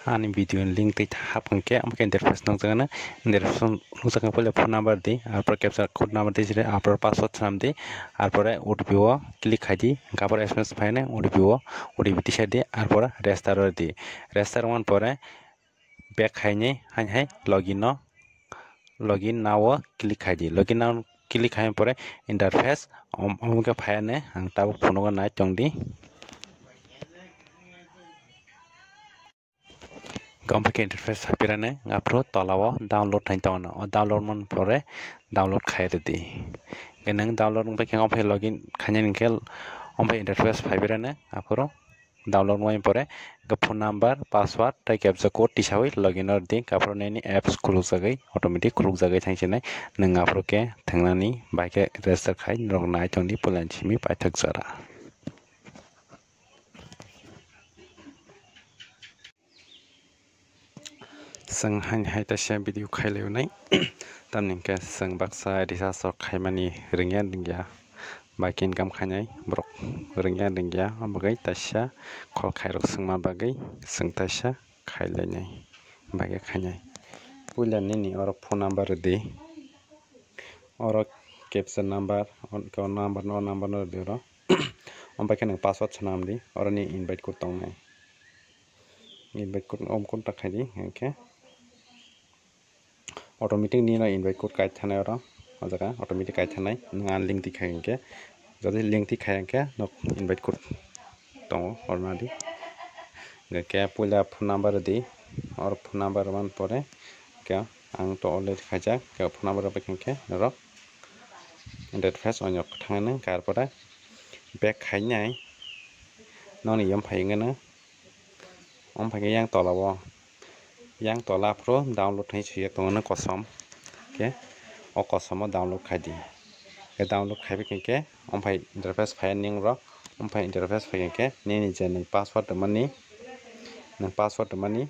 Ani video link ti hap ke am ke interface nong jana interface nong jana pole phone number di apor capture code number di jere apor password sam di apore OTP o click khai di apor SMS faine OTP ti di apor restart di restart one pore back khaine hai login now click khai di login now click khai pore interface om ke faine ang tab phone go nai tong di Complicated interface hapirane ngapro tolawo download thain tawna o download mon pore download khaire di genang download ngpe keng ophai login khanya ningkel ophai interface phaibirane aporo download moi pore ga phone number password tai captcha code tisawai login or di kapro neni apps khuluk jagai automatic khuluk jagai thangsinai nang apro ke thangnani baike register khai rok nai tongdi pulan chimi paithak jara sang hai ta share video khai leunai tamning ke sang baksa disa sok khai mani ringya dingya bakin kam khanai brok ringya dingya ambagai tasha khol khai rok sangma bagai sang tasha khai lenai bagai khanai pulan ni or phone number di or capture number on number no di ro ambai kan password sanam di or ni invite ko tong nai invite ko om kon ta khai di okay automatic ni na invite code kai thanai ro ajaga automatic kai thanai ngan link ti khai ke jodi link ti khai ke nok invite code tong orna di ke pula phone number di or phone number man pore ke ang to already khaja ke phone number ba ke ro interface on yok thangna kar pore back khai nai noni yam phai ngana om phai yang to lawo yang tola pro download hai chhiya tongna kosom ke o kosom download khai di ke download khai ke om phai interface phai ning ro om phai interface phai ke ni je ning password mani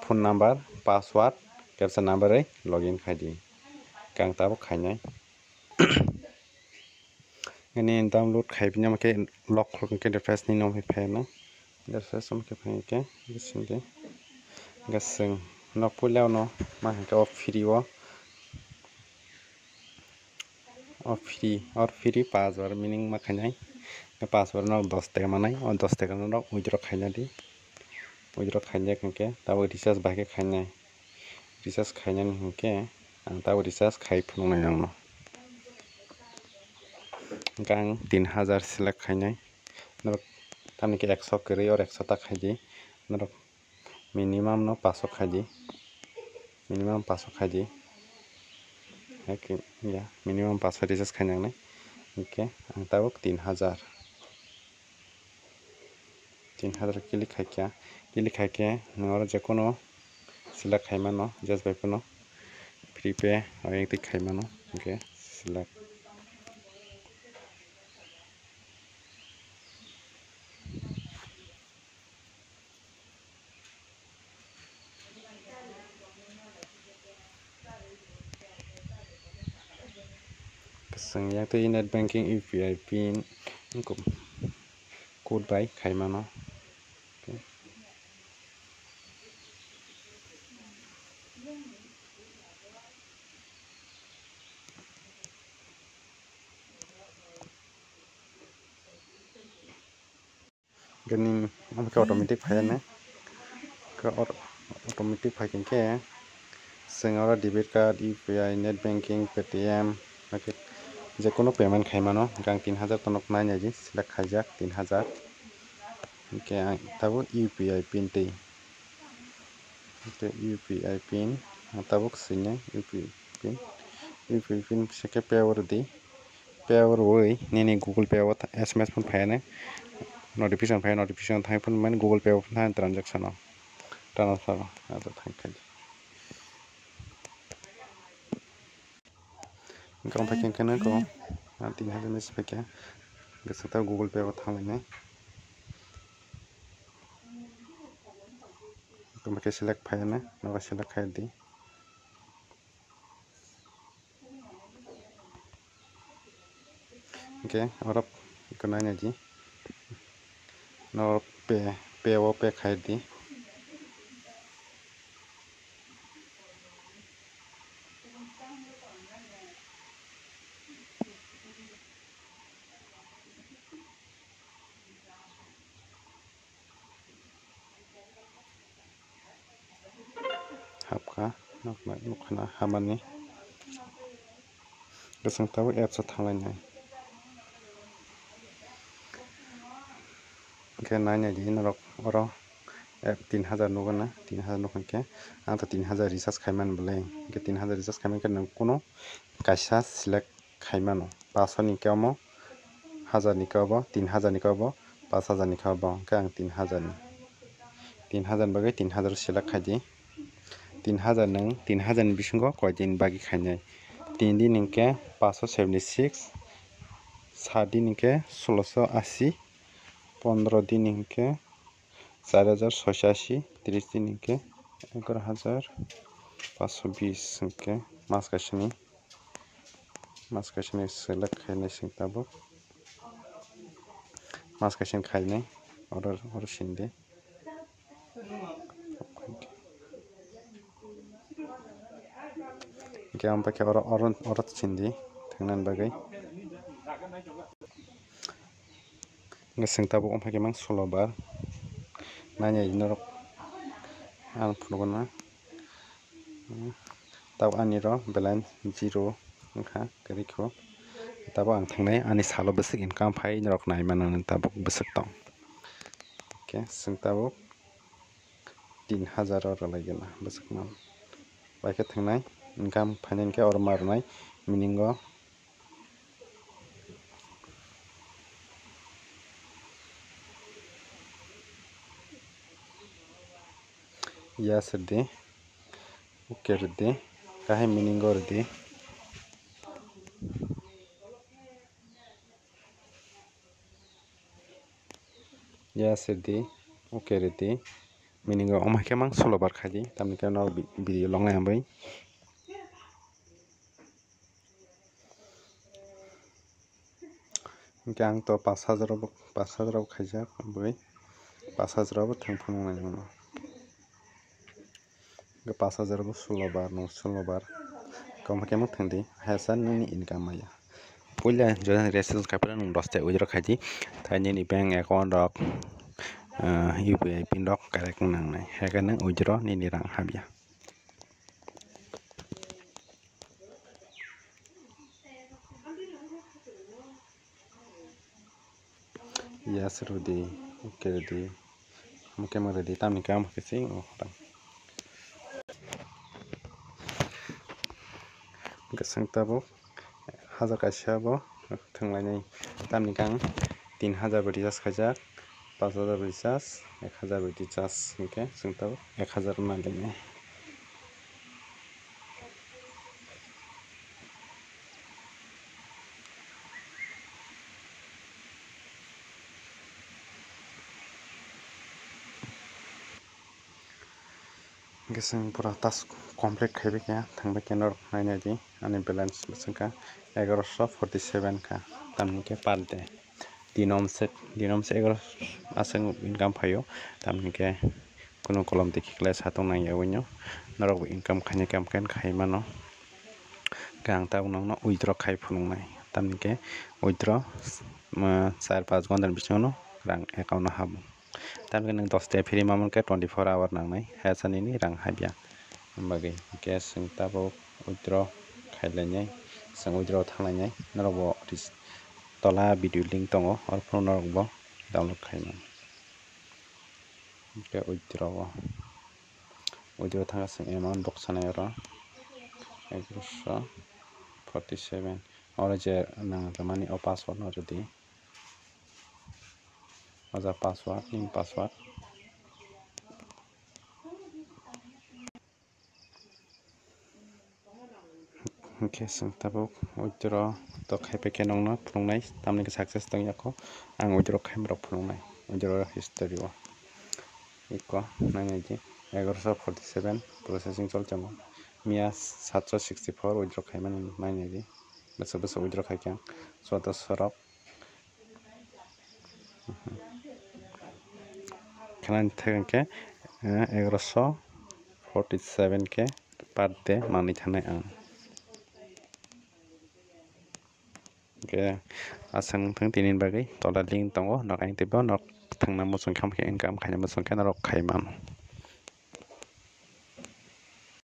phone number password captcha number ai login khai di kang tabo khai nai ini download khai bina ke lock ke interface ni nom phai na interface om ke phai ke gisinde gaseng no pulau no mah ke free or free password meaning ma khanai ke password no 10 taka manai on 10 taka no withdraw khaina di withdraw khaina ke tabo recharge ba ke khaina recharge khaina ni ke ang tabo recharge khai phung nai no gang 3000 select khaina no tamni ke 100 kri or 100 ta khai di no minimum no 500 khai di minimum 500 khai di ya minimum 500 recharge khaina nai okay ang tabo 3000 click khai ke nor je kono select khai mano just by kono prepay or ek khai mano okay select sang yang tu net banking UPI pin kum code by khai mano okay gani am ke automatic phai na ke automatic phai ke sang ora debit card UPI net banking Paytm okay je kono payment khai mano gang 3000 tonok nai ji select khaijak 3000 okay tabo UPI pin te UPI pin tabo sine UPI pin seke payover di payover woi nini Google Pay wa SMS pun phai na notification thai pun man Google Pay pun thai transaction transfer ado thai khai Kau pakai kena kau nanti hari ni sebagai gesata Google Pay atau hal ini. Kau pakai select file na, nak select file di. Okay, orang kena ni aja. Nak pay file di. habka nukna hamani gesang tabu apps thanglai ke nanya di norok oro app 3000 nugana 3000 nukanke ang to 3000 recharge khaiman belai ke 3000 recharge khaiman ke nang kono kaisa select khaimano 500 ni kamo 1000 ni kabo 3000 ni kabo 5000 ni kabo ke ang 3000 ni 3000 bagai 3000 select khaidi 3000 nang 3000 ni bisingo koidin bagi khainai 3 din ke 576 7 din ke 1680 15 दिन इनके 4086 30 दिन इनके 11520 इनके मास कशनी select खाने सिंताबो मास कशन खाने और शिंदे क्या हम पे क्या और शिंदे थंगनान बागै Ngeseng tabu pakai mang solo bar nanya inorok ang punogona tabu aniro balance 0 ngka keriko tabu ang thangnai ani salo besik income phai norok nai manan tabu besik tong oke seng tabu 3000 ro lagena besik nam baike thangnai income phainen ke or marnai meaningo yes de okay de kahe meaning or de yes de okay de meaning o ma ke mang solo bar khadi tamni ke no video longai ambai gang to 5000 khaijak ambai 5000 bo thangphung nai no 5000 bo 16 bar kom ke mo thangdi hasan ni income maya puila jodan research kapra nung doste ujro khaji thani ni bank account rok UPI pin rok correct nang nai haga nang ujro ni rang habya yes rudi okay rudi mungkin rudi tam ni kam kesing gesang tabo hajar kasyabo thanglainai tamni kang 3000 bodi jas khajak 5000 bodi jas 1000 bodi jas hingke singtabo 1000 malini gesang pura task complete khaibe kya thangba kenor nainai di ani balance besangka 1147 ka tamni ke par day dinom se 11 asang income phayo tamni ke kuno kolom dekhi class hatong nang yawinyo narok income khane kam kan khaimano gang ta unang no withdraw khai phunung nai tamni ke withdraw 4-5 gondar bisono rang account na habu tamni nang 10 ta free mamon ke 24 hour nang nai hasani ni rang habya bagi ke sing tabo withdraw khailanyai sang withdraw thanglanyai narobo tola video link tongo or phone narok bo download khaimano ke withdraw thanga sing amount boksanai ro 147 ora je nang tamani o password no jodi oja password ning password okay sing tabo withdraw to khaipe ke nong no phungnai tamni ke success tong yako ang withdraw khaimrok phungnai withdraw history o iko nangai je 1147 processing cholchamo Mia 764 withdraw khaiman nainai di besa withdraw khaikya swata sorok kanan thangke 1147 ke per day mani thanai ang ke asang thang tinin bagai tola link tongo nok ang tibo nok thangna musung kham ke income khaina musung ke narok khaiman